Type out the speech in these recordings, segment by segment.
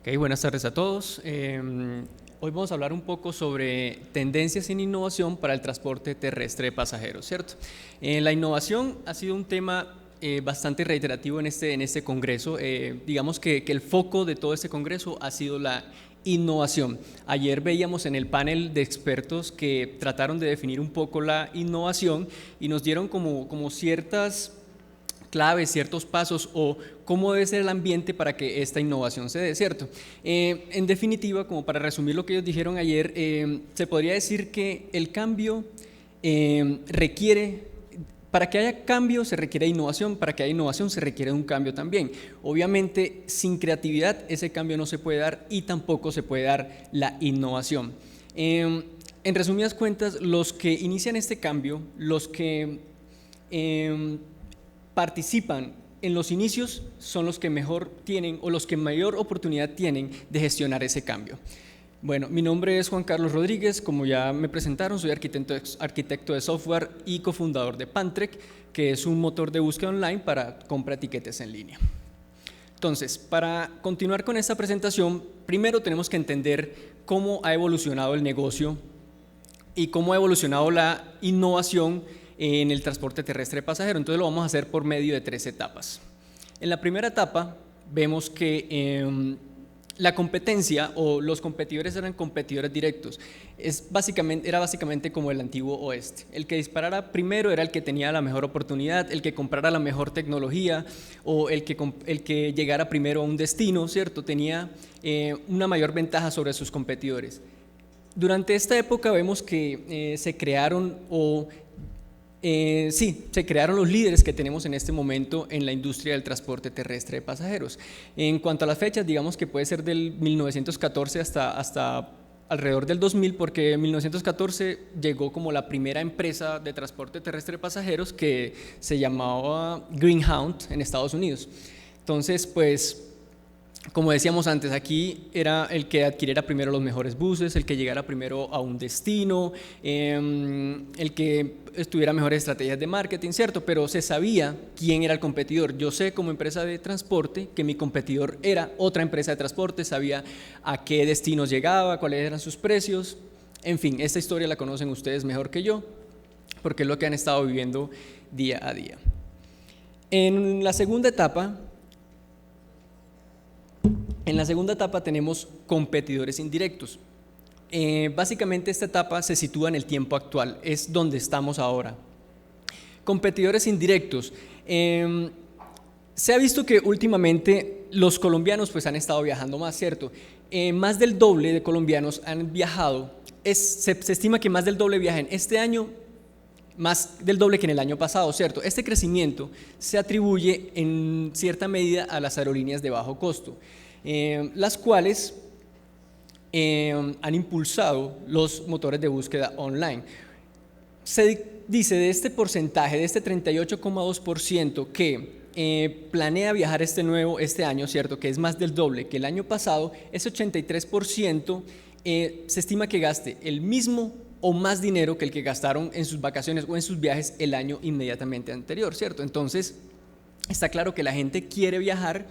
Ok, buenas tardes a todos. Hoy vamos a hablar un poco sobre tendencias en innovación para el transporte terrestre de pasajeros, ¿cierto? La innovación ha sido un tema bastante reiterativo en este congreso. Digamos que el foco de todo este congreso ha sido la innovación. Ayer veíamos en el panel de expertos que trataron de definir un poco la innovación y nos dieron como ciertas claves, ciertos pasos o cómo debe ser el ambiente para que esta innovación se dé, ¿cierto? En definitiva, como para resumir lo que ellos dijeron ayer, se podría decir que el cambio para que haya cambio se requiere innovación, para que haya innovación se requiere un cambio también. Obviamente, sin creatividad ese cambio no se puede dar y tampoco se puede dar la innovación. En resumidas cuentas, los que inician este cambio, los que participan en los inicios son los que mejor tienen o los que mayor oportunidad tienen de gestionar ese cambio. Bueno, mi nombre es Juan Carlos Rodríguez, como ya me presentaron, soy arquitecto de software y cofundador de Pantrek, que es un motor de búsqueda online para compra de tiquetes en línea. Entonces, para continuar con esta presentación, primero tenemos que entender cómo ha evolucionado el negocio y cómo ha evolucionado la innovación en el transporte terrestre de pasajeros. Entonces lo vamos a hacer por medio de 3 etapas. En la primera etapa vemos que la competencia o los competidores eran competidores directos. Era básicamente como el antiguo oeste. El que disparara primero era el que tenía la mejor oportunidad, el que comprara la mejor tecnología o el que llegara primero a un destino, ¿cierto? Tenía una mayor ventaja sobre sus competidores. Durante esta época vemos que se crearon los líderes que tenemos en este momento en la industria del transporte terrestre de pasajeros. En cuanto a las fechas, digamos que puede ser del 1914 hasta alrededor del 2000, porque en 1914 llegó como la primera empresa de transporte terrestre de pasajeros que se llamaba Greyhound en Estados Unidos. Entonces, pues, como decíamos antes, aquí era el que adquiriera primero los mejores buses, el que llegara primero a un destino, el que tuviera mejores estrategias de marketing, ¿cierto? Pero se sabía quién era el competidor. Yo sé como empresa de transporte que mi competidor era otra empresa de transporte, sabía a qué destinos llegaba, cuáles eran sus precios. En fin, esta historia la conocen ustedes mejor que yo, porque es lo que han estado viviendo día a día. En la segunda etapa tenemos competidores indirectos. Básicamente esta etapa se sitúa en el tiempo actual, es donde estamos ahora. Competidores indirectos. Se ha visto que últimamente los colombianos pues han estado viajando más, ¿cierto? Más del doble de colombianos han viajado. Se estima que más del doble viajan este año, más del doble que en el año pasado, ¿cierto? Este crecimiento se atribuye en cierta medida a las aerolíneas de bajo costo, las cuales han impulsado los motores de búsqueda online. Se dice de este porcentaje, de este 38,2% que planea viajar este año, ¿cierto? Que es más del doble que el año pasado, ese 83% se estima que gaste el mismo o más dinero que el que gastaron en sus vacaciones o en sus viajes el año inmediatamente anterior, ¿cierto? Entonces, está claro que la gente quiere viajar.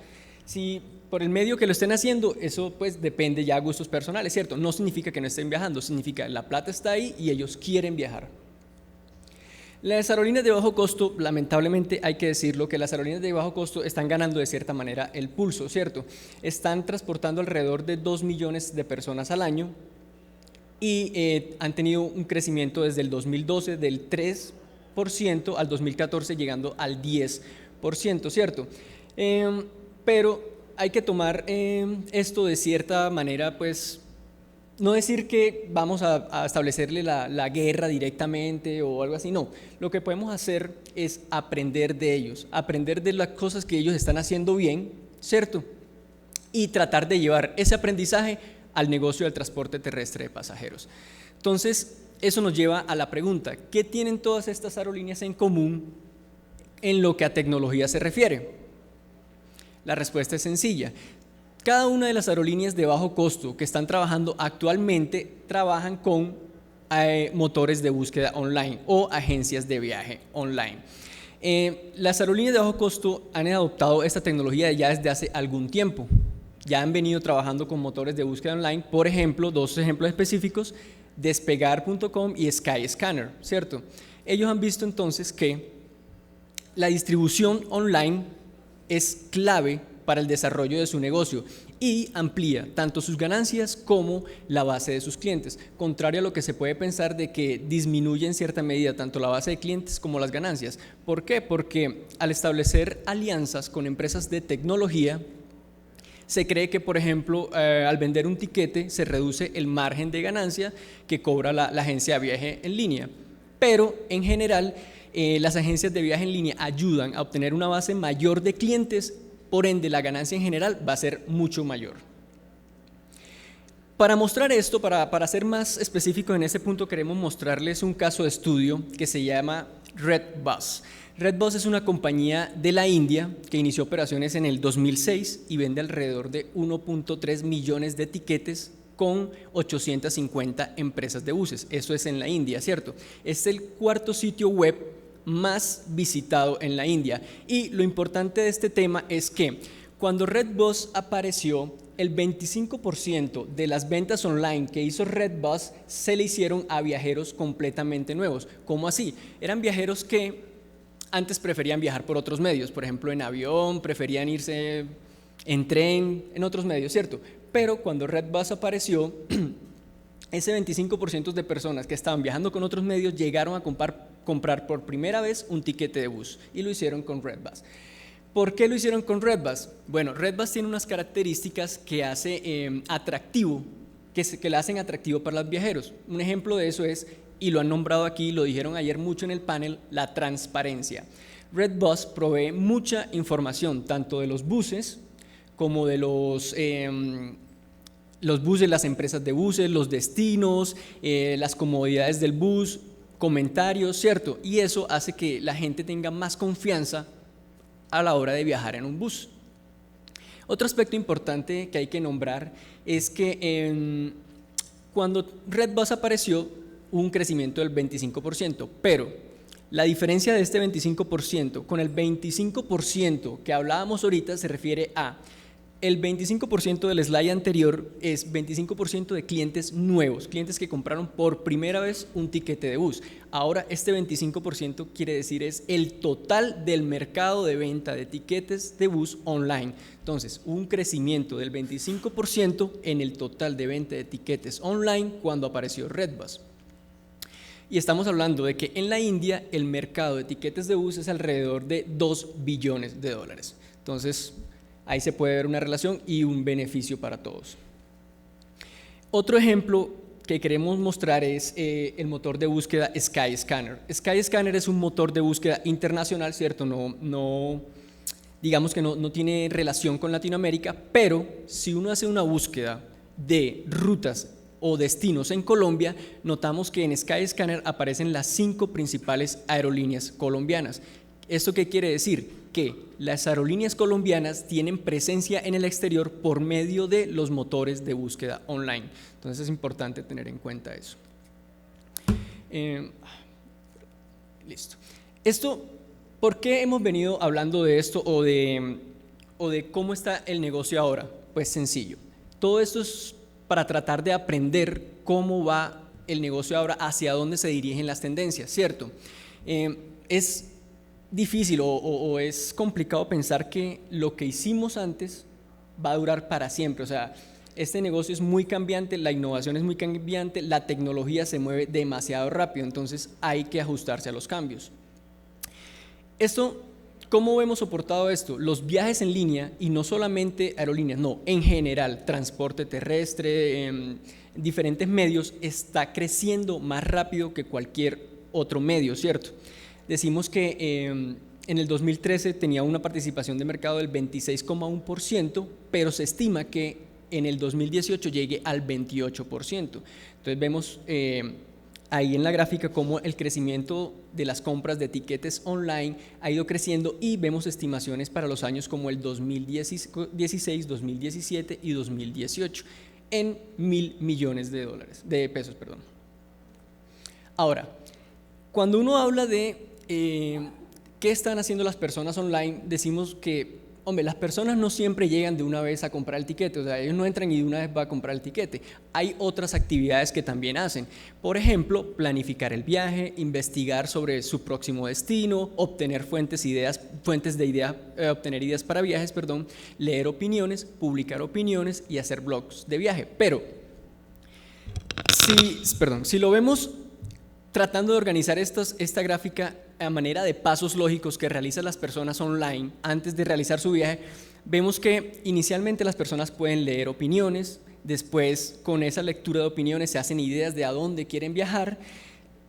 Si por el medio que lo estén haciendo, eso pues depende ya de gustos personales, ¿cierto? No significa que no estén viajando, significa que la plata está ahí y ellos quieren viajar. Las aerolíneas de bajo costo, lamentablemente hay que decirlo, que las aerolíneas de bajo costo están ganando de cierta manera el pulso, ¿cierto? Están transportando alrededor de 2 millones de personas al año y han tenido un crecimiento desde el 2012 del 3% al 2014 llegando al 10%, ¿cierto? Pero hay que tomar esto de cierta manera, pues no decir que vamos a establecerle la guerra directamente o algo así, no. Lo que podemos hacer es aprender de ellos, aprender de las cosas que ellos están haciendo bien, ¿cierto? Y tratar de llevar ese aprendizaje al negocio del transporte terrestre de pasajeros. Entonces, eso nos lleva a la pregunta, ¿qué tienen todas estas aerolíneas en común en lo que a tecnología se refiere? La respuesta es sencilla. Cada una de las aerolíneas de bajo costo que están trabajando actualmente trabajan con motores de búsqueda online o agencias de viaje online. Las aerolíneas de bajo costo han adoptado esta tecnología ya desde hace algún tiempo. ya han venido trabajando con motores de búsqueda online, por ejemplo, dos ejemplos específicos, Despegar.com y Skyscanner, ¿cierto? Ellos han visto entonces que la distribución online es clave para el desarrollo de su negocio y amplía tanto sus ganancias como la base de sus clientes, contrario a lo que se puede pensar de que disminuye en cierta medida tanto la base de clientes como las ganancias. ¿Por qué? Porque al establecer alianzas con empresas de tecnología, se cree que, por ejemplo, al vender un tiquete se reduce el margen de ganancia que cobra la agencia de viaje en línea, pero en general las agencias de viaje en línea ayudan a obtener una base mayor de clientes, por ende la ganancia en general va a ser mucho mayor. Para mostrar esto, para ser más específico en ese punto, queremos mostrarles un caso de estudio que se llama Redbus. Redbus es una compañía de la India que inició operaciones en el 2006 y vende alrededor de 1.3 millones de tiquetes con 850 empresas de buses. Eso es en la India, ¿cierto? Es el cuarto sitio web más visitado en la India. Y lo importante de este tema es que cuando Redbus apareció, el 25% de las ventas online que hizo Redbus se le hicieron a viajeros completamente nuevos. ¿Cómo así? Eran viajeros que antes preferían viajar por otros medios, por ejemplo en avión, preferían irse en tren, en otros medios, ¿cierto? Pero cuando Redbus apareció, ese 25% de personas que estaban viajando con otros medios llegaron a comprar por primera vez un tiquete de bus y lo hicieron con Redbus. ¿Por qué lo hicieron con Redbus? Bueno, Redbus tiene unas características que hace atractivo, que la hacen atractivo para los viajeros. Un ejemplo de eso es, y lo han nombrado aquí, lo dijeron ayer mucho en el panel, la transparencia. Redbus provee mucha información, tanto de los buses como de los buses, las empresas de buses, los destinos, las comodidades del bus, comentarios, ¿cierto? Y eso hace que la gente tenga más confianza a la hora de viajar en un bus. Otro aspecto importante que hay que nombrar es que cuando Redbus apareció hubo un crecimiento del 25%, pero la diferencia de este 25% con el 25% que hablábamos ahorita se refiere a el 25% del slide anterior es 25% de clientes nuevos, clientes que compraron por primera vez un tiquete de bus. Ahora este 25% quiere decir es el total del mercado de venta de tiquetes de bus online. Entonces, un crecimiento del 25% en el total de venta de tiquetes online cuando apareció Redbus. Y estamos hablando de que en la India el mercado de tiquetes de bus es alrededor de 2 billones de dólares. Entonces, ahí se puede ver una relación y un beneficio para todos. Otro ejemplo que queremos mostrar es el motor de búsqueda Skyscanner. Skyscanner es un motor de búsqueda internacional, ¿cierto? Digamos que no tiene relación con Latinoamérica, pero si uno hace una búsqueda de rutas o destinos en Colombia, notamos que en Skyscanner aparecen las 5 principales aerolíneas colombianas. ¿Esto qué quiere decir? Que las aerolíneas colombianas tienen presencia en el exterior por medio de los motores de búsqueda online. Entonces es importante tener en cuenta eso. Listo. ¿Por qué hemos venido hablando de esto o de cómo está el negocio ahora? Pues sencillo. Todo esto es para tratar de aprender cómo va el negocio ahora, hacia dónde se dirigen las tendencias, ¿cierto? Es difícil o es complicado pensar que lo que hicimos antes va a durar para siempre. O sea, este negocio es muy cambiante, la innovación es muy cambiante, la tecnología se mueve demasiado rápido, entonces hay que ajustarse a los cambios. ¿Cómo hemos soportado esto? Los viajes en línea, y no solamente aerolíneas, no, en general, transporte terrestre, diferentes medios, está creciendo más rápido que cualquier otro medio, ¿cierto? Decimos que en el 2013 tenía una participación de mercado del 26,1%, pero se estima que en el 2018 llegue al 28%. Entonces vemos ahí en la gráfica cómo el crecimiento de las compras de tiquetes online ha ido creciendo y vemos estimaciones para los años como el 2016, 2017 y 2018 en 1.000 millones de pesos. Ahora, cuando uno habla de qué están haciendo las personas online, decimos que Hombre, las personas no siempre llegan de una vez a comprar el tiquete, o sea, ellos no entran y de una vez va a comprar el tiquete. Hay otras actividades que también hacen. Por ejemplo, planificar el viaje, investigar sobre su próximo destino, obtener obtener ideas para viajes, leer opiniones, publicar opiniones y hacer blogs de viaje. Pero, si lo vemos tratando de organizar esta gráfica a manera de pasos lógicos que realizan las personas online antes de realizar su viaje, vemos que inicialmente las personas pueden leer opiniones, después con esa lectura de opiniones se hacen ideas de a dónde quieren viajar,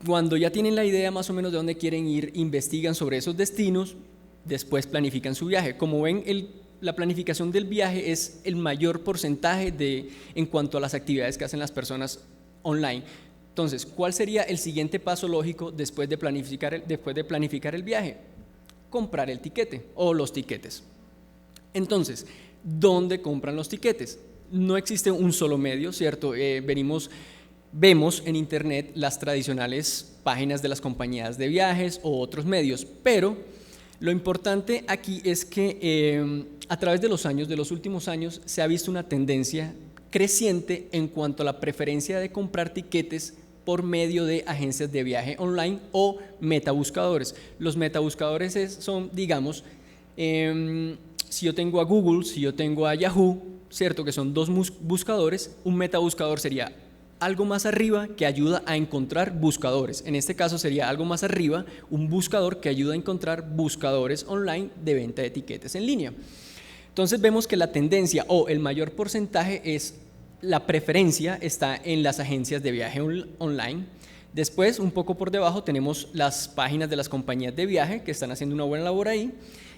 cuando ya tienen la idea más o menos de dónde quieren ir, investigan sobre esos destinos, después planifican su viaje. Como ven, la planificación del viaje es el mayor porcentaje en cuanto a las actividades que hacen las personas online. Entonces, ¿cuál sería el siguiente paso lógico después de planificar el viaje? Comprar el tiquete o los tiquetes. Entonces, ¿dónde compran los tiquetes? No existe un solo medio, ¿cierto? Vemos en internet las tradicionales páginas de las compañías de viajes o otros medios, pero lo importante aquí es que a través de los últimos años, se ha visto una tendencia creciente en cuanto a la preferencia de comprar tiquetes por medio de agencias de viaje online o metabuscadores. Los metabuscadores son, digamos, si yo tengo a Google, si yo tengo a Yahoo, ¿cierto? Que son dos buscadores, un metabuscador sería algo más arriba que ayuda a encontrar buscadores. En este caso sería algo más arriba, un buscador que ayuda a encontrar buscadores online de venta de tiquetes en línea. Entonces vemos que la tendencia o el mayor porcentaje es la preferencia está en las agencias de viaje online. Después, un poco por debajo, tenemos las páginas de las compañías de viaje que están haciendo una buena labor ahí.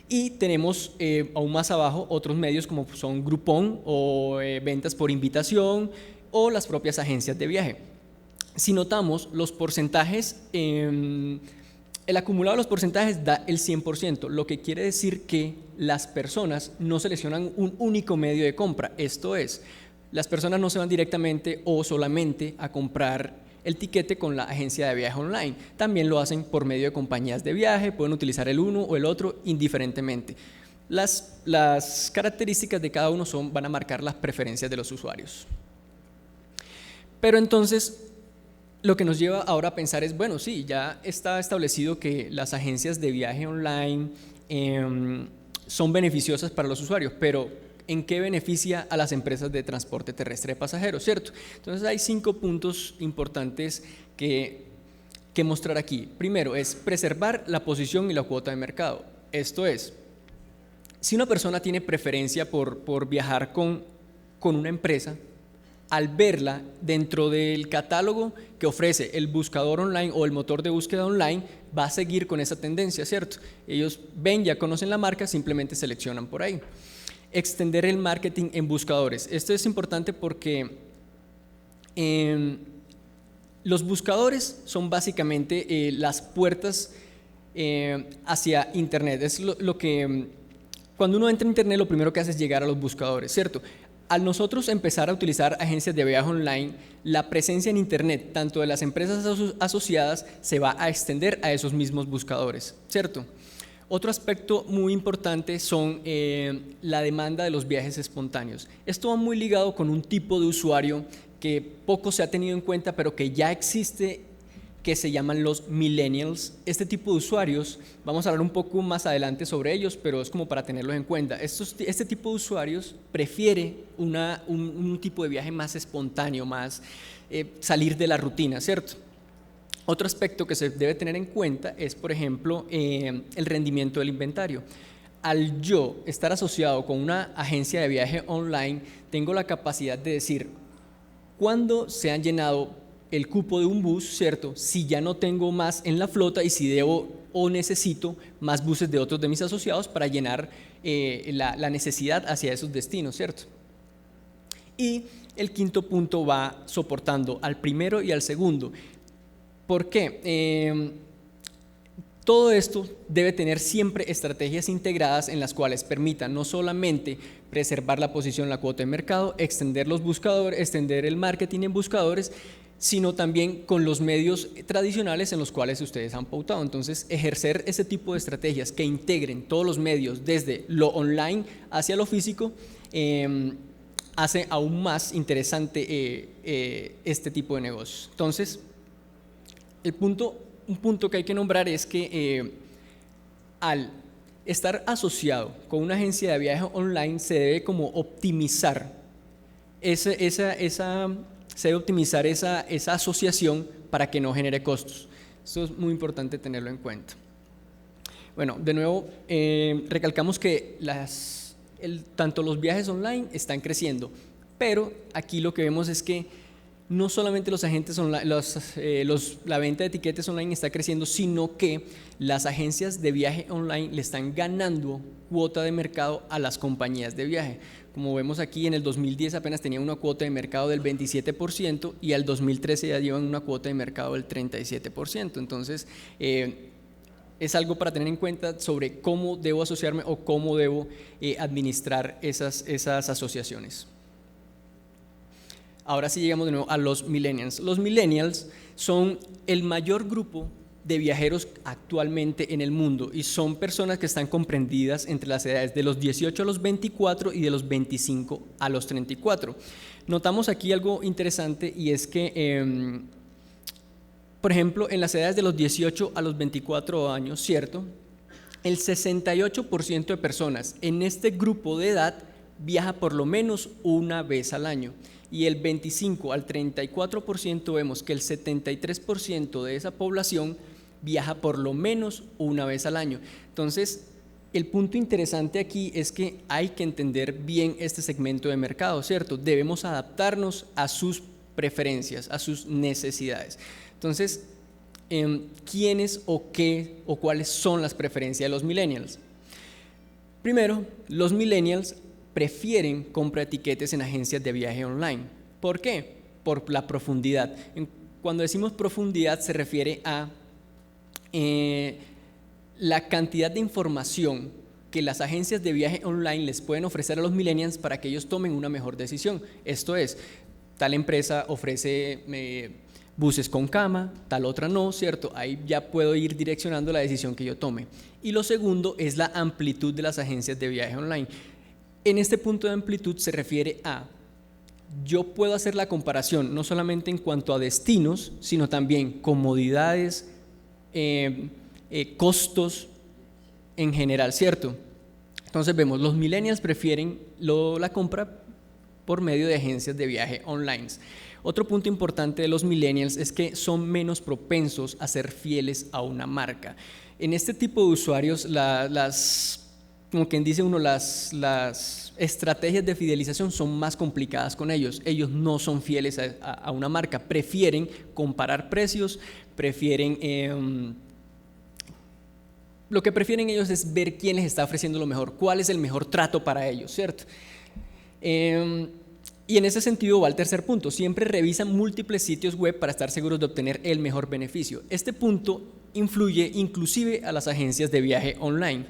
Y tenemos aún más abajo otros medios como son Groupon o ventas por invitación o las propias agencias de viaje. Si notamos, los porcentajes, el acumulado de los porcentajes da el 100%, lo que quiere decir que las personas no seleccionan un único medio de compra. Esto es, las personas no se van directamente o solamente a comprar el tiquete con la agencia de viaje online. También lo hacen por medio de compañías de viaje, pueden utilizar el uno o el otro indiferentemente. Las características de cada uno van a marcar las preferencias de los usuarios. Pero entonces, lo que nos lleva ahora a pensar es, bueno, sí, ya está establecido que las agencias de viaje online son beneficiosas para los usuarios, pero ¿en qué beneficia a las empresas de transporte terrestre de pasajeros, cierto? Entonces hay 5 puntos importantes que mostrar aquí. Primero es preservar la posición y la cuota de mercado. Esto es, si una persona tiene preferencia por viajar con una empresa, al verla dentro del catálogo que ofrece el buscador online o el motor de búsqueda online, va a seguir con esa tendencia, ¿cierto? Ellos ven, ya conocen la marca, simplemente seleccionan por ahí. Extender el marketing en buscadores. Esto es importante porque los buscadores son básicamente las puertas hacia internet. Es lo que cuando uno entra a internet, lo primero que hace es llegar a los buscadores, ¿cierto? Al nosotros empezar a utilizar agencias de viaje online, la presencia en internet, tanto de las empresas asociadas, se va a extender a esos mismos buscadores, ¿cierto? Otro aspecto muy importante son la demanda de los viajes espontáneos. Esto va muy ligado con un tipo de usuario que poco se ha tenido en cuenta, pero que ya existe, que se llaman los millennials. Este tipo de usuarios, vamos a hablar un poco más adelante sobre ellos, pero es como para tenerlos en cuenta. Este tipo de usuarios prefiere un tipo de viaje más espontáneo, más salir de la rutina, ¿cierto? Otro aspecto que se debe tener en cuenta es, por ejemplo, el rendimiento del inventario. Al yo estar asociado con una agencia de viaje online, tengo la capacidad de decir cuándo se han llenado el cupo de un bus, ¿cierto? Si ya no tengo más en la flota y si debo o necesito más buses de otros de mis asociados para llenar la necesidad hacia esos destinos, ¿cierto? Y el quinto punto va soportando al primero y al segundo. ¿Por qué? Todo esto debe tener siempre estrategias integradas en las cuales permitan no solamente preservar la posición, la cuota de mercado, extender los buscadores, extender el marketing en buscadores, sino también con los medios tradicionales en los cuales ustedes han pautado. Entonces, ejercer ese tipo de estrategias que integren todos los medios desde lo online hacia lo físico hace aún más interesante este tipo de negocios. Entonces, un punto que hay que nombrar es que al estar asociado con una agencia de viaje online se debe como optimizar se debe optimizar esa asociación para que no genere costos. Esto es muy importante tenerlo en cuenta. Bueno, de nuevo, recalcamos que tanto los viajes online están creciendo, pero aquí lo que vemos es que no solamente los agentes online, la venta de tiquetes online está creciendo, sino que las agencias de viaje online le están ganando cuota de mercado a las compañías de viaje. Como vemos aquí, en el 2010 apenas tenían una cuota de mercado del 27% y al 2013 ya llevan una cuota de mercado del 37%. Entonces, es algo para tener en cuenta sobre cómo debo asociarme o cómo debo administrar esas asociaciones. Ahora sí llegamos de nuevo a los millennials. Los millennials son el mayor grupo de viajeros actualmente en el mundo y son personas que están comprendidas entre las edades de los 18 a los 24 y de los 25 a los 34. Notamos aquí algo interesante y es que, por ejemplo, en las edades de los 18 a los 24 años, ¿cierto? El 68% de personas en este grupo de edad viaja por lo menos una vez al año. Y el 25 al 34% vemos que el 73% de esa población viaja por lo menos una vez al año. Entonces, el punto interesante aquí es que hay que entender bien este segmento de mercado, ¿cierto? Debemos adaptarnos a sus preferencias, a sus necesidades. Entonces, ¿quiénes o qué o cuáles son las preferencias de los millennials? Primero, los millennials prefieren compra de tiquetes en agencias de viaje online. ¿Por qué? Por la profundidad. Cuando decimos profundidad se refiere a la cantidad de información que las agencias de viaje online les pueden ofrecer a los millennials para que ellos tomen una mejor decisión. Esto es, tal empresa ofrece buses con cama, tal otra no, ¿cierto? Ahí ya puedo ir direccionando la decisión que yo tome. Y lo segundo es la amplitud de las agencias de viaje online. En este punto de amplitud se refiere a, yo puedo hacer la comparación no solamente en cuanto a destinos, sino también comodidades, costos en general, ¿cierto? Entonces vemos, los millennials prefieren la compra por medio de agencias de viaje online. Otro punto importante de los millennials es que son menos propensos a ser fieles a una marca. En este tipo de usuarios, como quien dice uno, las estrategias de fidelización son más complicadas con ellos. Ellos no son fieles a una marca, prefieren comparar precios, lo que prefieren ellos es ver quién les está ofreciendo lo mejor, cuál es el mejor trato para ellos, ¿cierto? Y en ese sentido va el tercer punto, siempre revisan múltiples sitios web para estar seguros de obtener el mejor beneficio. Este punto influye inclusive a las agencias de viaje online.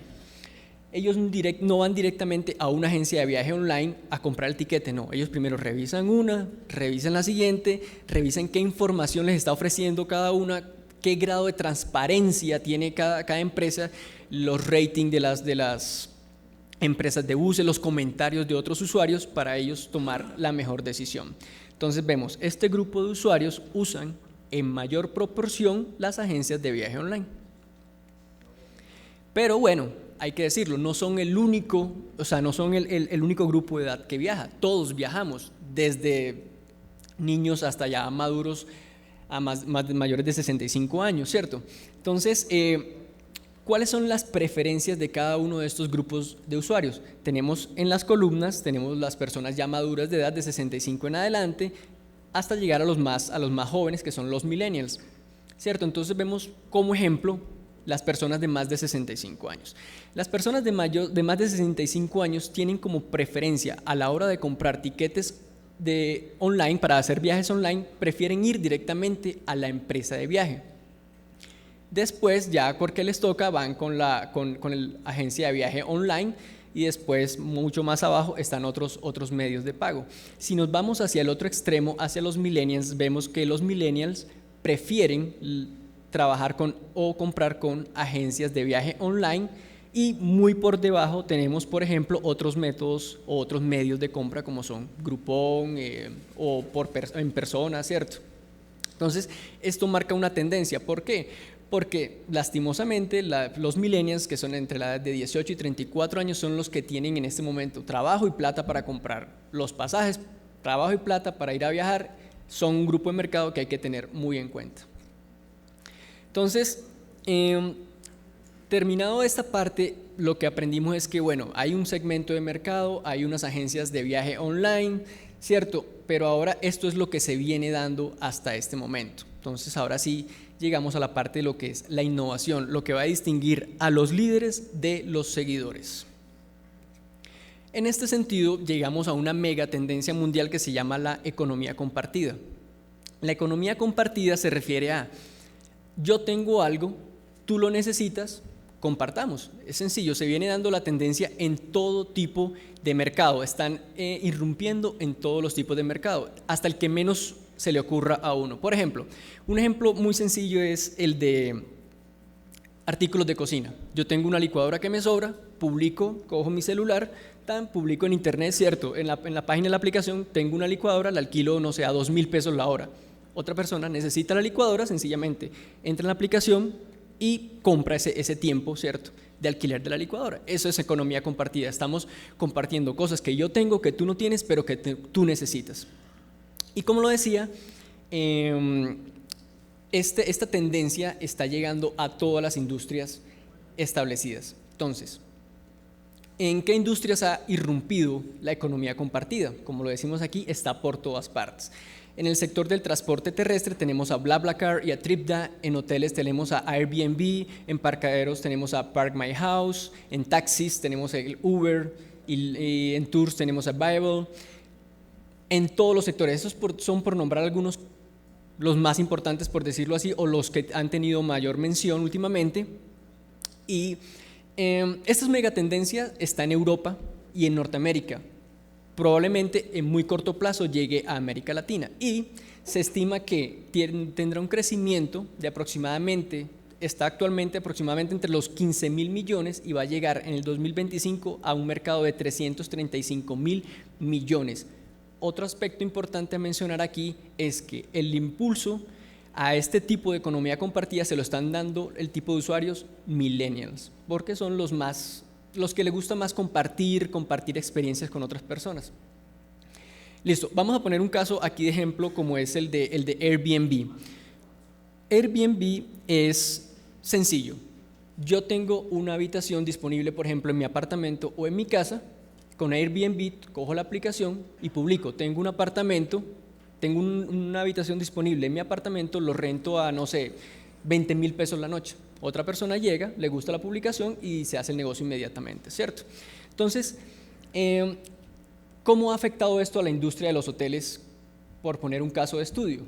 Ellos no van directamente a una agencia de viaje online a comprar el tiquete, no, ellos primero revisan la siguiente, revisan qué información les está ofreciendo cada una, qué grado de transparencia tiene cada empresa, los ratings de las empresas de buses, los comentarios de otros usuarios para ellos tomar la mejor decisión. Entonces vemos, este grupo de usuarios usan en mayor proporción las agencias de viaje online. Pero bueno, hay que decirlo, no son el único grupo de edad que viaja, todos viajamos, desde niños hasta ya maduros, a mayores de 65 años, ¿cierto? Entonces, ¿cuáles son las preferencias de cada uno de estos grupos de usuarios? Tenemos en las columnas, tenemos las personas ya maduras de edad de 65 en adelante, hasta llegar a los más jóvenes, que son los millennials, ¿cierto? Entonces vemos como ejemplo las personas de más de 65 años. Las personas de más de 65 años tienen como preferencia a la hora de comprar tiquetes online, para hacer viajes online, prefieren ir directamente a la empresa de viaje. Después, ya porque les toca, van con la agencia de viaje online y después mucho más abajo están otros medios de pago. Si nos vamos hacia el otro extremo, hacia los millennials, vemos que los millennials prefieren trabajar con o comprar con agencias de viaje online, y muy por debajo tenemos, por ejemplo, otros métodos o otros medios de compra como son Groupon o en persona, ¿cierto? Entonces, esto marca una tendencia. ¿Por qué? Porque lastimosamente los millennials, que son entre la edad de 18 y 34 años, son los que tienen en este momento trabajo y plata para comprar los pasajes, trabajo y plata para ir a viajar. Son un grupo de mercado que hay que tener muy en cuenta. Entonces, terminado esta parte, lo que aprendimos es que, bueno, hay un segmento de mercado, hay unas agencias de viaje online, ¿cierto? Pero ahora esto es lo que se viene dando hasta este momento. Entonces, ahora sí llegamos a la parte de lo que es la innovación, lo que va a distinguir a los líderes de los seguidores. En este sentido, llegamos a una mega tendencia mundial que se llama la economía compartida. La economía compartida se refiere a: yo tengo algo, tú lo necesitas, compartamos. Es sencillo, se viene dando la tendencia en todo tipo de mercado, están irrumpiendo en todos los tipos de mercado, hasta el que menos se le ocurra a uno. Por ejemplo, un ejemplo muy sencillo es el de artículos de cocina. Yo tengo una licuadora que me sobra, publico, cojo mi celular, publico en internet, cierto, en la página de la aplicación tengo una licuadora, la alquilo, no sé, a 2.000 pesos la hora. Otra persona necesita la licuadora, sencillamente entra en la aplicación y compra ese tiempo, ¿cierto?, de alquiler de la licuadora. Eso es economía compartida. Estamos compartiendo cosas que yo tengo, que tú no tienes, pero que tú necesitas. Y como lo decía, esta tendencia está llegando a todas las industrias establecidas. Entonces, ¿en qué industrias ha irrumpido la economía compartida? Como lo decimos aquí, está por todas partes. En el sector del transporte terrestre tenemos a BlaBlaCar y a TripDa, en hoteles tenemos a Airbnb, en parqueaderos tenemos a Park My House, en taxis tenemos el Uber y en tours tenemos a Viable. En todos los sectores, esos son por nombrar algunos, los más importantes, por decirlo así, o los que han tenido mayor mención últimamente. Y esta megatendencia está en Europa y en Norteamérica. Probablemente en muy corto plazo llegue a América Latina, y se estima que tendrá un crecimiento de aproximadamente, está actualmente aproximadamente entre los 15.000 millones y va a llegar en el 2025 a un mercado de 335.000 millones. Otro aspecto importante a mencionar aquí es que el impulso a este tipo de economía compartida se lo están dando el tipo de usuarios millennials, porque son los que les gusta más compartir experiencias con otras personas. Listo, vamos a poner un caso aquí de ejemplo, como es el de Airbnb. Airbnb es sencillo. Yo tengo una habitación disponible, por ejemplo, en mi apartamento o en mi casa. Con Airbnb cojo la aplicación y publico: tengo un apartamento, tengo una habitación disponible en mi apartamento, lo rento a, no sé, 20.000 pesos la noche. Otra persona llega, le gusta la publicación y se hace el negocio inmediatamente, ¿cierto? Entonces, ¿cómo ha afectado esto a la industria de los hoteles? Por poner un caso de estudio.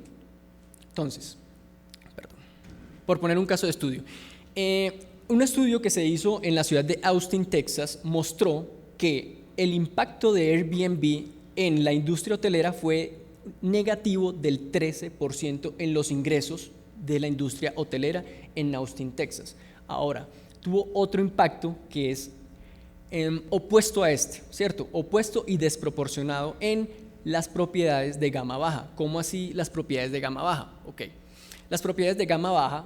Un estudio que se hizo en la ciudad de Austin, Texas, mostró que el impacto de Airbnb en la industria hotelera fue negativo del 13% en los ingresos de la industria hotelera en Austin, Texas. Ahora, tuvo otro impacto que es opuesto a este, ¿cierto? Opuesto y desproporcionado en las propiedades de gama baja. ¿Cómo así las propiedades de gama baja? Ok, las propiedades de gama baja,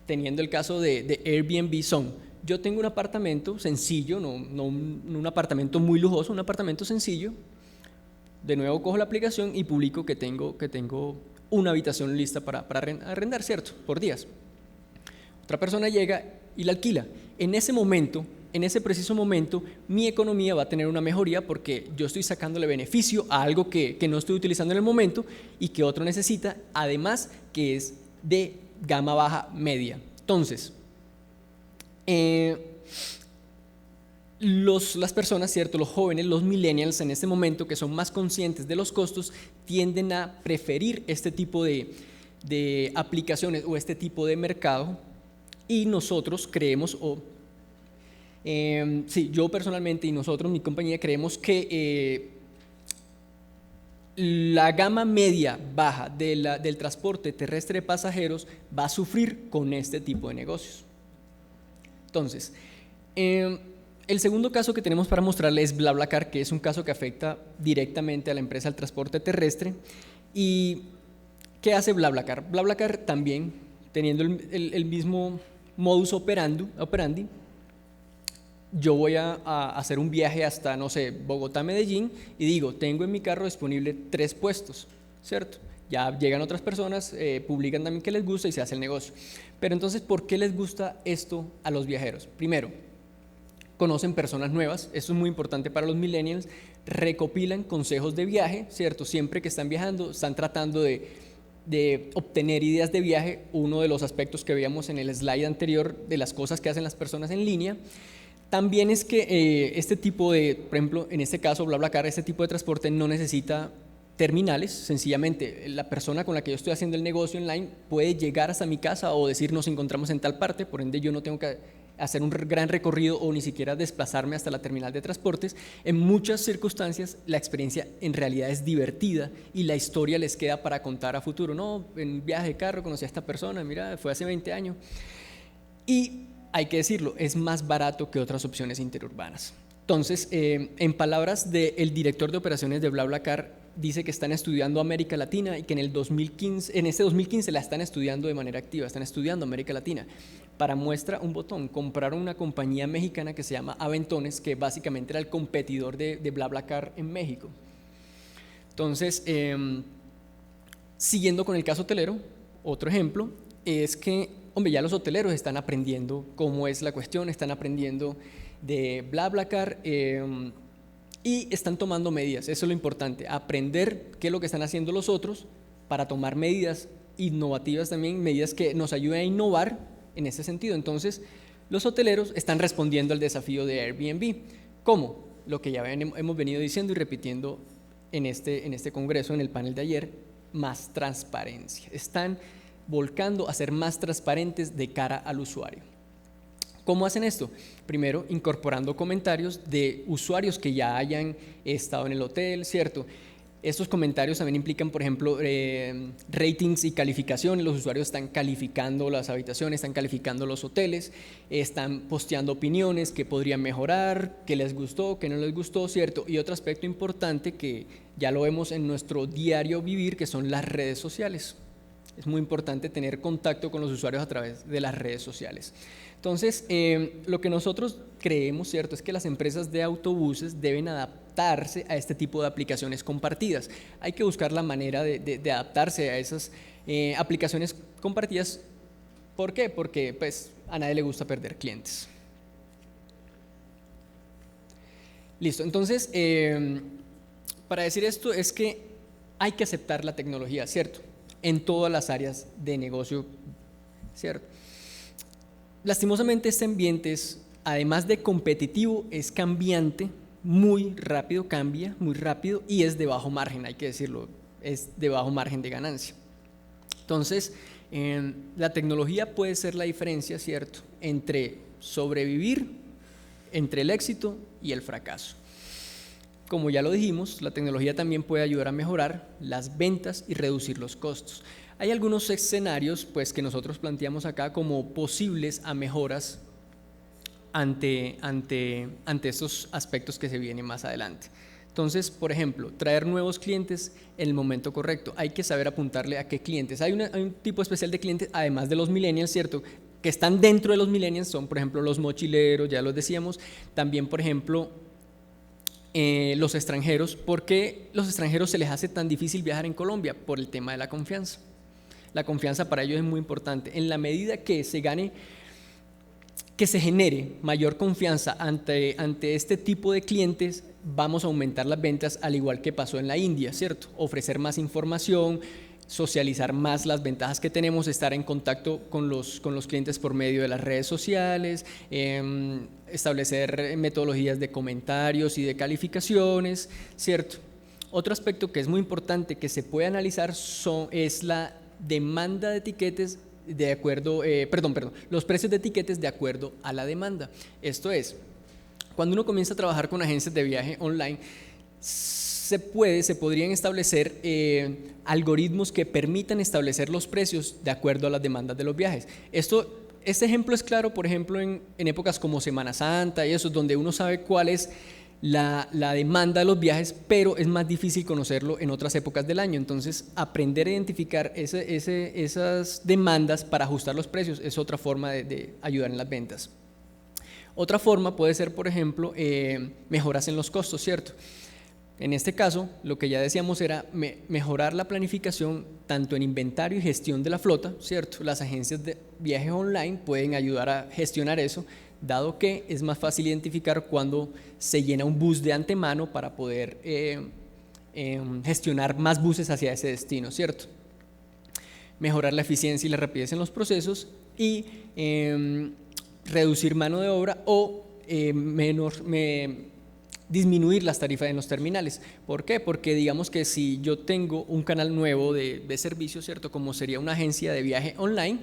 teniendo el caso de Airbnb, son: yo tengo un apartamento sencillo, no un apartamento muy lujoso, un apartamento sencillo. De nuevo cojo la aplicación y publico que tengo una habitación lista para arrendar, ¿cierto?, por días. Otra persona llega y la alquila. En ese preciso momento, mi economía va a tener una mejoría porque yo estoy sacándole beneficio a algo que no estoy utilizando en el momento y que otro necesita, además que es de gama baja media. Entonces, las personas, ¿cierto?, los jóvenes, los millennials en este momento, que son más conscientes de los costos, tienden a preferir este tipo de aplicaciones o este tipo de mercado, y nosotros creemos Sí, yo personalmente y nosotros, mi compañía, creemos que la gama media baja del transporte terrestre de pasajeros va a sufrir con este tipo de negocios. Entonces, el segundo caso que tenemos para mostrarles es BlaBlaCar, que es un caso que afecta directamente a la empresa del transporte terrestre. ¿Y qué hace BlaBlaCar? BlaBlaCar también, teniendo el mismo modus operandi, yo voy a hacer un viaje hasta, no sé, Bogotá, Medellín, y digo, tengo en mi carro disponible 3 puestos, ¿cierto? Ya llegan otras personas, publican también que les gusta y se hace el negocio. Pero entonces, ¿por qué les gusta esto a los viajeros? Primero, conocen personas nuevas, esto es muy importante para los millennials, recopilan consejos de viaje, ¿cierto? Siempre que están viajando, están tratando de obtener ideas de viaje, uno de los aspectos que veíamos en el slide anterior de las cosas que hacen las personas en línea. También es que este tipo de, por ejemplo, en este caso BlaBlaCar, este tipo de transporte no necesita terminales, sencillamente la persona con la que yo estoy haciendo el negocio online puede llegar hasta mi casa o decir nos encontramos en tal parte, por ende yo no tengo que hacer un gran recorrido o ni siquiera desplazarme hasta la terminal de transportes. En muchas circunstancias la experiencia en realidad es divertida y la historia les queda para contar a futuro. No, en viaje de carro conocí a esta persona, mira, fue hace 20 años. Y hay que decirlo, es más barato que otras opciones interurbanas. Entonces, en palabras del director de operaciones de BlaBlaCar, dice que están estudiando América Latina y que en este 2015 la están estudiando de manera activa, están estudiando América Latina. Para muestra un botón, compraron una compañía mexicana que se llama Aventones, que básicamente era el competidor de BlaBlaCar en México. Entonces, siguiendo con el caso hotelero, otro ejemplo es que, hombre, ya los hoteleros están aprendiendo cómo es la cuestión, están aprendiendo de BlaBlaCar y están tomando medidas. Eso es lo importante, aprender qué es lo que están haciendo los otros para tomar medidas innovativas también, medidas que nos ayuden a innovar en ese sentido. Entonces, los hoteleros están respondiendo al desafío de Airbnb. ¿Cómo? Lo que ya hemos venido diciendo y repitiendo en este congreso, en el panel de ayer, más transparencia. Están volcando a ser más transparentes de cara al usuario. ¿Cómo hacen esto? Primero, incorporando comentarios de usuarios que ya hayan estado en el hotel, ¿cierto? Estos comentarios también implican, por ejemplo, ratings y calificaciones. Los usuarios están calificando las habitaciones, están calificando los hoteles, están posteando opiniones que podrían mejorar, que les gustó, que no les gustó, ¿cierto? Y otro aspecto importante que ya lo vemos en nuestro diario vivir, que son las redes sociales. Es muy importante tener contacto con los usuarios a través de las redes sociales. Entonces, lo que nosotros creemos, ¿cierto?, es que las empresas de autobuses deben adaptarse a este tipo de aplicaciones compartidas. Hay que buscar la manera de adaptarse a esas aplicaciones compartidas. ¿Por qué? Porque pues, a nadie le gusta perder clientes. Listo, entonces, para decir esto es que hay que aceptar la tecnología, ¿cierto?, en todas las áreas de negocio, ¿cierto? Lastimosamente este ambiente es, además de competitivo, es cambiante, muy rápido, cambia muy rápido y es de bajo margen, hay que decirlo, es de bajo margen de ganancia. Entonces, la tecnología puede ser la diferencia, ¿cierto?, entre sobrevivir, entre el éxito y el fracaso. Como ya lo dijimos, la tecnología también puede ayudar a mejorar las ventas y reducir los costos. Hay algunos escenarios pues, que nosotros planteamos acá como posibles a mejoras ante estos aspectos que se vienen más adelante. Entonces, por ejemplo, traer nuevos clientes en el momento correcto. Hay que saber apuntarle a qué clientes. Hay un tipo especial de clientes, además de los millennials, ¿cierto?, que están dentro de los millennials, son por ejemplo los mochileros, ya los decíamos, también por ejemplo los extranjeros. ¿Por qué los extranjeros se les hace tan difícil viajar en Colombia? Por el tema de la confianza. La confianza para ellos es muy importante. En la medida que se genere mayor confianza ante este tipo de clientes, vamos a aumentar las ventas, al igual que pasó en la India, ¿cierto? Ofrecer más información, socializar más las ventajas que tenemos, estar en contacto con los clientes por medio de las redes sociales, establecer metodologías de comentarios y de calificaciones, ¿cierto? Otro aspecto que es muy importante que se puede analizar es la demanda de etiquetes de acuerdo, los precios de etiquetes de acuerdo a la demanda. Esto es, Cuando uno comienza a trabajar con agencias de viaje online, se podrían establecer algoritmos que permitan establecer los precios de acuerdo a las demandas de los viajes. Este ejemplo es claro, por ejemplo, en épocas como Semana Santa y eso, donde uno sabe cuál es la demanda de los viajes, pero es más difícil conocerlo en otras épocas del año. Entonces, aprender a identificar esas demandas para ajustar los precios es otra forma de ayudar en las ventas. Otra forma puede ser, por ejemplo, mejoras en los costos, ¿cierto? En este caso, lo que ya decíamos era mejorar la planificación tanto en inventario y gestión de la flota, ¿cierto? Las agencias de viajes online pueden ayudar a gestionar eso, dado que es más fácil identificar cuando se llena un bus de antemano para poder gestionar más buses hacia ese destino, ¿cierto? Mejorar la eficiencia y la rapidez en los procesos y reducir mano de obra o disminuir las tarifas en los terminales. ¿Por qué? Porque digamos que si yo tengo un canal nuevo de servicio, ¿cierto? Como sería una agencia de viaje online,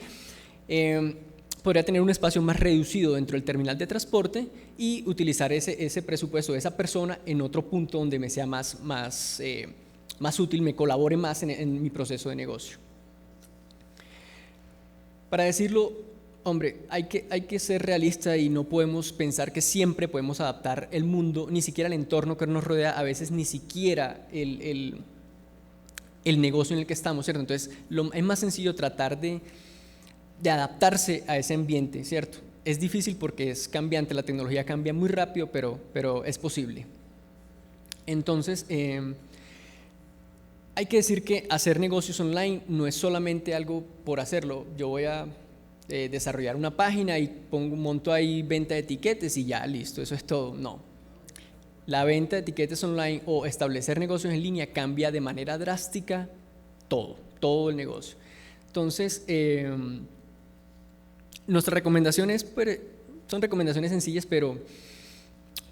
podría tener un espacio más reducido dentro del terminal de transporte y utilizar ese presupuesto de esa persona en otro punto donde me sea más útil, me colabore más en mi proceso de negocio. Para decirlo, hombre, hay que ser realista y no podemos pensar que siempre podemos adaptar el mundo, ni siquiera el entorno que nos rodea, a veces ni siquiera el negocio en el que estamos, ¿cierto? Entonces, es más sencillo tratar de adaptarse a ese ambiente, ¿cierto? Es difícil porque es cambiante, la tecnología cambia muy rápido, pero es posible. Entonces, hay que decir que hacer negocios online no es solamente algo por hacerlo. Yo voy a desarrollar una página y monto ahí venta de etiquetes y ya, listo, eso es todo. No. La venta de etiquetes online o establecer negocios en línea cambia de manera drástica todo el negocio. Entonces, nuestras recomendaciones son recomendaciones sencillas, pero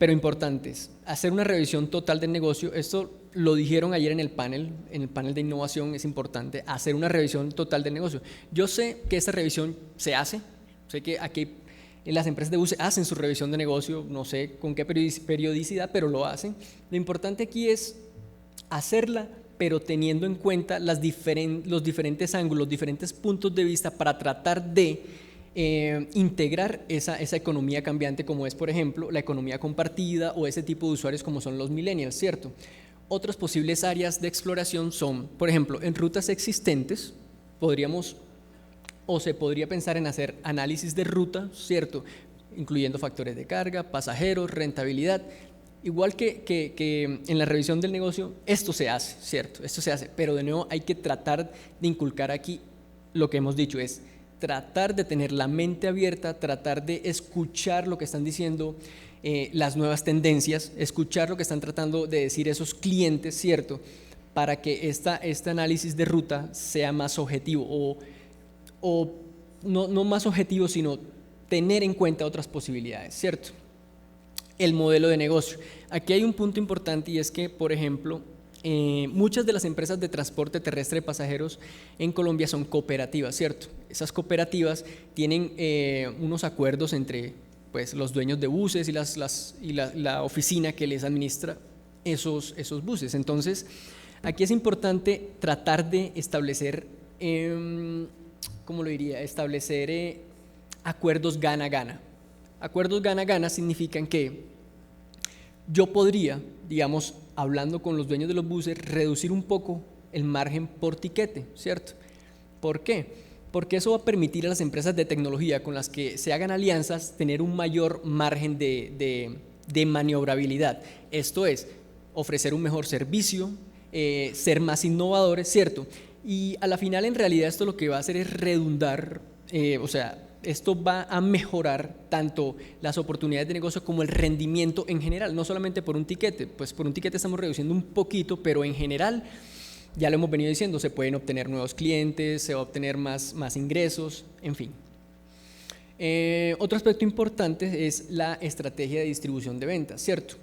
importantes. Hacer una revisión total del negocio. Esto lo dijeron ayer en el panel de innovación. Es importante hacer una revisión total del negocio. Yo sé que esta revisión se hace, sé que aquí en las empresas de buses hacen su revisión de negocio, no sé con qué periodicidad, pero lo hacen. Lo importante aquí es hacerla, pero teniendo en cuenta los diferentes ángulos, los diferentes puntos de vista para tratar de integrar esa economía cambiante, como es, por ejemplo, la economía compartida o ese tipo de usuarios como son los millennials, ¿cierto? Otras posibles áreas de exploración son, por ejemplo, en rutas existentes, se podría pensar en hacer análisis de ruta, ¿cierto? Incluyendo factores de carga, pasajeros, rentabilidad. Igual que en la revisión del negocio, esto se hace, ¿cierto? Esto se hace, pero de nuevo hay que tratar de inculcar aquí lo que hemos dicho, es tratar de tener la mente abierta, tratar de escuchar lo que están diciendo las nuevas tendencias, escuchar lo que están tratando de decir esos clientes, ¿cierto? Para que este análisis de ruta sea más objetivo o no más objetivo, sino tener en cuenta otras posibilidades, ¿cierto? El modelo de negocio. Aquí hay un punto importante y es que, por ejemplo, muchas de las empresas de transporte terrestre de pasajeros en Colombia son cooperativas, ¿cierto? Esas cooperativas tienen unos acuerdos entre pues, los dueños de buses y la oficina que les administra esos buses. Entonces, aquí es importante tratar de establecer, ¿cómo lo diría? Establecer acuerdos gana-gana. Acuerdos gana-gana significan que yo podría, digamos, hablando con los dueños de los buses, reducir un poco el margen por tiquete, ¿cierto? ¿Por qué? Porque eso va a permitir a las empresas de tecnología con las que se hagan alianzas tener un mayor margen de maniobrabilidad. Esto es, ofrecer un mejor servicio, ser más innovadores, ¿cierto? Y a la final, en realidad, esto lo que va a hacer es redundar, esto va a mejorar tanto las oportunidades de negocio como el rendimiento en general, no solamente por un tiquete, pues por un tiquete estamos reduciendo un poquito, pero en general, ya lo hemos venido diciendo, se pueden obtener nuevos clientes, se va a obtener más ingresos, en fin. Otro aspecto importante es la estrategia de distribución de ventas, ¿cierto?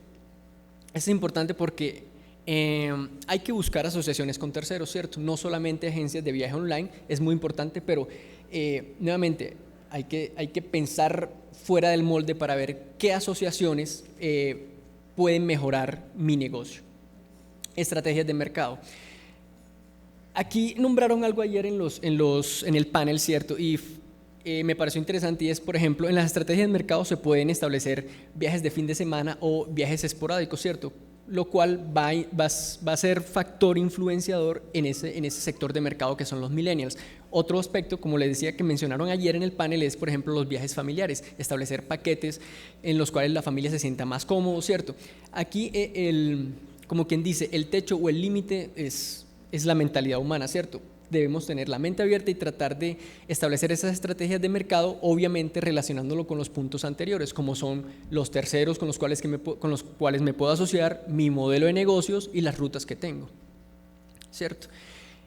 Es importante porque hay que buscar asociaciones con terceros, ¿cierto? No solamente agencias de viaje online, es muy importante, pero nuevamente, hay que pensar fuera del molde para ver qué asociaciones pueden mejorar mi negocio. Estrategias de mercado. Aquí nombraron algo ayer en el panel, ¿cierto? Y me pareció interesante, y es, por ejemplo, en las estrategias de mercado se pueden establecer viajes de fin de semana o viajes esporádicos, ¿cierto? Lo cual va a ser factor influenciador en ese sector de mercado que son los millennials. Otro aspecto, como les decía, que mencionaron ayer en el panel es, por ejemplo, los viajes familiares, establecer paquetes en los cuales la familia se sienta más cómodo, ¿cierto? Aquí, como quien dice, el techo o el límite es la mentalidad humana, ¿cierto? Debemos tener la mente abierta y tratar de establecer esas estrategias de mercado, obviamente relacionándolo con los puntos anteriores, como son los terceros con los cuales me puedo asociar, mi modelo de negocios y las rutas que tengo, ¿cierto?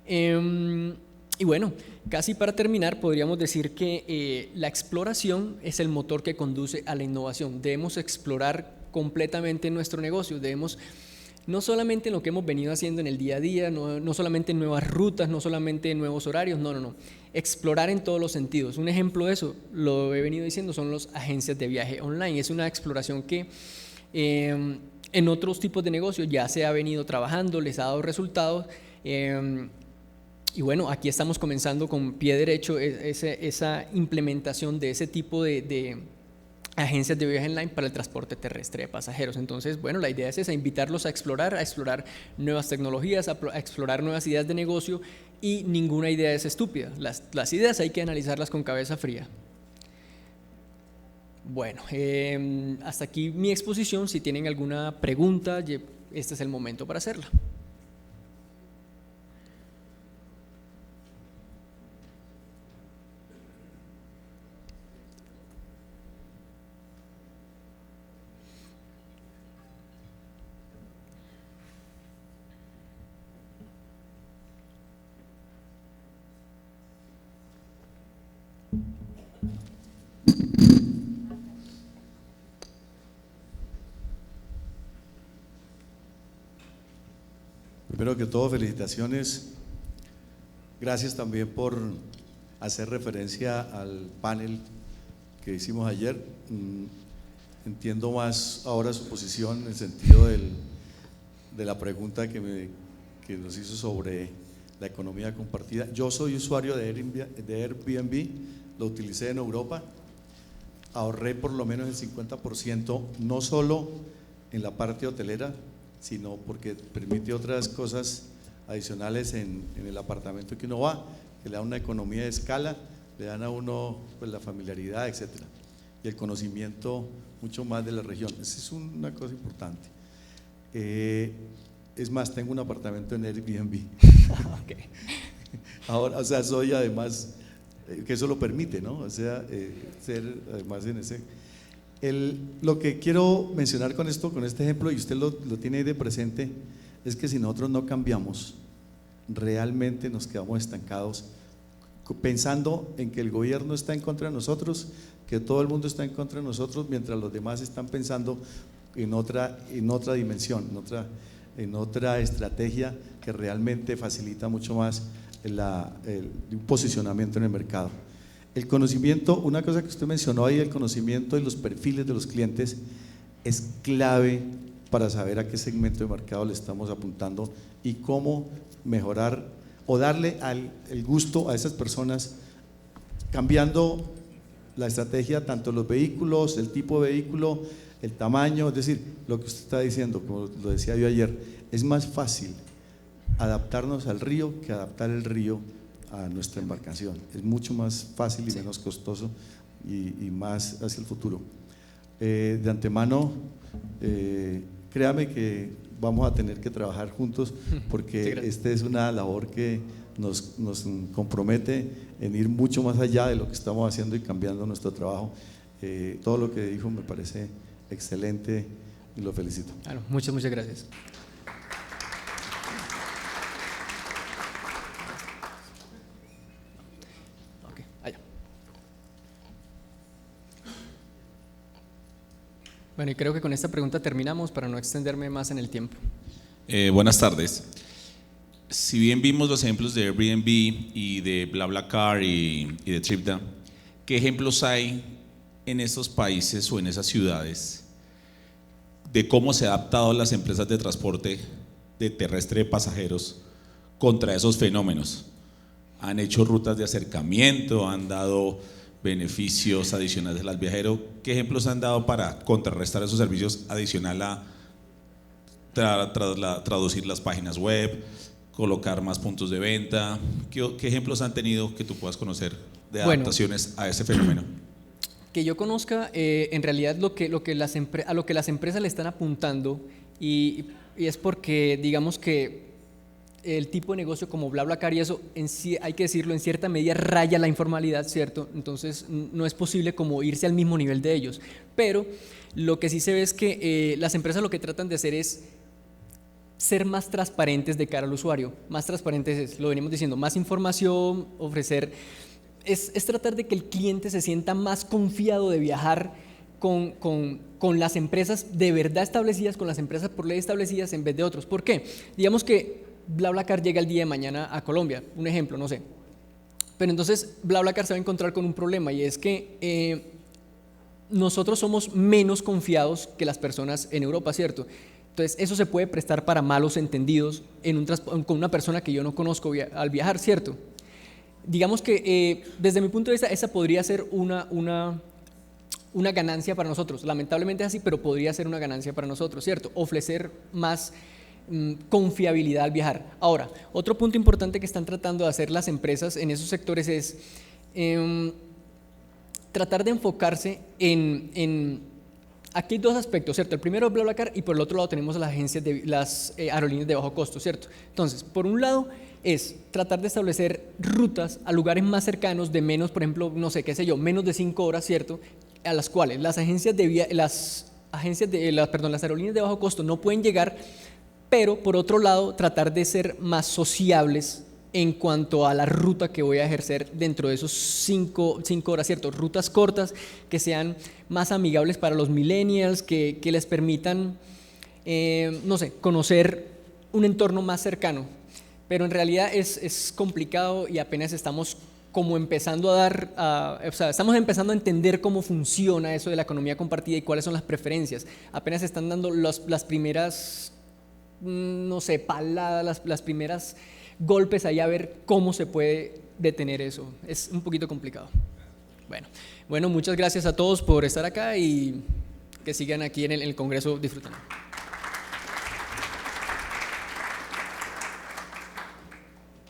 Y bueno, casi para terminar, podríamos decir que la exploración es el motor que conduce a la innovación. Debemos explorar completamente nuestro negocio, debemos no solamente en lo que hemos venido haciendo en el día a día, no solamente en nuevas rutas, no solamente en nuevos horarios, no. Explorar en todos los sentidos. Un ejemplo de eso, lo he venido diciendo, son las agencias de viaje online. Es una exploración que en otros tipos de negocios ya se ha venido trabajando, les ha dado resultados. Y bueno, aquí estamos comenzando con pie derecho esa implementación de ese tipo de agencias de viaje online para el transporte terrestre de pasajeros. Entonces, bueno, la idea es esa, invitarlos a explorar nuevas tecnologías, a explorar nuevas ideas de negocio, y ninguna idea es estúpida. Las ideas hay que analizarlas con cabeza fría. Bueno, hasta aquí mi exposición. Si tienen alguna pregunta, este es el momento para hacerla. Primero que todo, felicitaciones. Gracias también por hacer referencia al panel que hicimos ayer. Entiendo más ahora su posición en el sentido de la pregunta que nos hizo sobre la economía compartida. Yo soy usuario de Airbnb, lo utilicé en Europa, ahorré por lo menos el 50%, no solo en la parte hotelera, sino porque permite otras cosas adicionales en el apartamento que uno va, que le da una economía de escala, le dan a uno pues la familiaridad, etcétera, y el conocimiento mucho más de la región. Esa es una cosa importante. Es más, tengo un apartamento en Airbnb. Okay. Ahora, o sea, soy además, que eso lo permite, ¿no? O sea, ser además en ese… Lo que quiero mencionar con este ejemplo, y usted lo tiene ahí de presente, es que si nosotros no cambiamos, realmente nos quedamos estancados, pensando en que el gobierno está en contra de nosotros, que todo el mundo está en contra de nosotros, mientras los demás están pensando en otra dimensión, en otra estrategia que realmente facilita mucho más un posicionamiento en el mercado. El conocimiento, una cosa que usted mencionó ahí, el conocimiento de los perfiles de los clientes es clave para saber a qué segmento de mercado le estamos apuntando y cómo mejorar o darle el gusto a esas personas, cambiando la estrategia, tanto los vehículos, el tipo de vehículo, el tamaño, es decir, lo que usted está diciendo, como lo decía yo ayer, es más fácil adaptarnos al río que adaptar el río a nuestra embarcación. Es mucho más fácil y menos costoso y más hacia el futuro. De antemano, créame que vamos a tener que trabajar juntos, porque esta es una labor que nos compromete en ir mucho más allá de lo que estamos haciendo y cambiando nuestro trabajo. Todo lo que dijo me parece excelente y lo felicito. Claro, muchas gracias. Bueno, y creo que con esta pregunta terminamos para no extenderme más en el tiempo. Buenas tardes. Si bien vimos los ejemplos de Airbnb y de BlaBlaCar y de TripDa, ¿qué ejemplos hay en estos países o en esas ciudades de cómo se han adaptado las empresas de transporte de terrestre de pasajeros contra esos fenómenos? ¿Han hecho rutas de acercamiento? ¿Han dado beneficios adicionales al viajero? ¿Qué ejemplos han dado para contrarrestar esos servicios adicional a traducir las páginas web, colocar más puntos de venta? ¿Qué ejemplos han tenido que tú puedas conocer de adaptaciones a ese fenómeno? Que yo conozca, en realidad a lo que las empresas le están apuntando y es porque digamos que el tipo de negocio como BlaBlaCar y eso, hay que decirlo, en cierta medida raya la informalidad, ¿cierto? Entonces no es posible como irse al mismo nivel de ellos, pero lo que sí se ve es que las empresas lo que tratan de hacer es ser más transparentes de cara al usuario. Más transparentes lo venimos diciendo, más información, ofrecer, es tratar de que el cliente se sienta más confiado de viajar con las empresas de verdad establecidas, con las empresas por ley establecidas en vez de otros. ¿Por qué? Digamos que BlaBlaCar llega el día de mañana a Colombia, un ejemplo, no sé. Pero entonces BlaBlaCar se va a encontrar con un problema y es que nosotros somos menos confiados que las personas en Europa, ¿cierto? Entonces eso se puede prestar para malos entendidos con una persona que yo no conozco al viajar, ¿cierto? Digamos que desde mi punto de vista esa podría ser una ganancia para nosotros. Lamentablemente es así, pero podría ser una ganancia para nosotros, ¿cierto? Ofrecer más confiabilidad al viajar. Ahora, otro punto importante que están tratando de hacer las empresas en esos sectores es tratar de enfocarse aquí hay dos aspectos, ¿cierto? El primero es BlaBlaCar y por el otro lado tenemos las aerolíneas de bajo costo, ¿cierto? Entonces, por un lado es tratar de establecer rutas a lugares más cercanos de menos, por ejemplo, no sé, qué sé yo, menos de 5 horas, ¿cierto? A las cuales las aerolíneas de bajo costo no pueden llegar, pero por otro lado tratar de ser más sociables en cuanto a la ruta que voy a ejercer dentro de esos 5 horas, ¿cierto? Rutas cortas que sean más amigables para los millennials, que les permitan, no sé, conocer un entorno más cercano. Pero en realidad es complicado y apenas estamos como empezando estamos empezando a entender cómo funciona eso de la economía compartida y cuáles son las preferencias. Apenas están dando las primeras, no sé, paladas, las primeras golpes ahí a ver cómo se puede detener eso. Es un poquito complicado. Bueno, muchas gracias a todos por estar acá y que sigan aquí en el Congreso disfrutando.